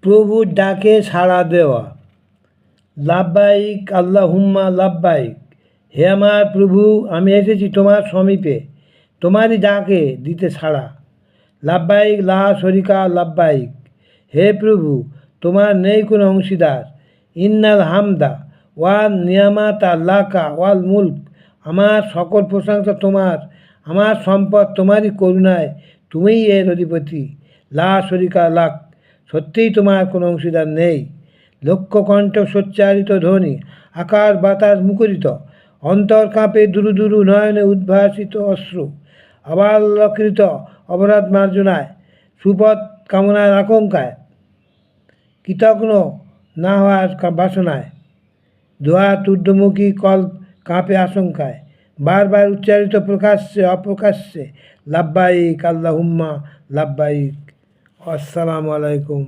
প্রভুর ডাকে সাড়া দেওয়া। লাব্বাইক আল্লাহুম্মা লাব্বাইক। হে আমার প্রভু, আমি এসেছি তোমার সমীপে, তোমারই ডাকে দিতে সাড়া। লাব্বাইক লা শরিকা লাব্বাইক। হে প্রভু, তোমার নেই কোনো অংশীদার। ইন্নাল হামদা ওয়াল নিয়ামাতা লাকা ওয়াল মুলক। আমার সকল প্রশংসা তোমার, আমার সম্পদ তোমারই করুণায়, তুমিই এর অধিপতি। লা শরিকা লাক। সত্যিই তোমার কোনো অংশীদার নেই। লক্ষ কণ্ঠ সোচ্চারিত ধ্বনি, আকাশ বাতাস মুখরিত, অন্তর কাঁপে দুরু দুরু নয়নে উদ্ভাসিত অশ্রু, আবালকৃত অপরাধ মার্জনায়, সুপথ কামনার আকাঙ্ক্ষায়, কৃতজ্ঞ না হওয়ার বাসনায়, দোয়াত ঊর্ধ্বমুখী কল্প কাঁপে আশঙ্কায়, বারবার উচ্চারিত প্রকাশ্যে অপ্রকাশ্যে, লাব্বাইক আল্লাহুম্মা লাব্বাইক। আসসালামু আলাইকুম।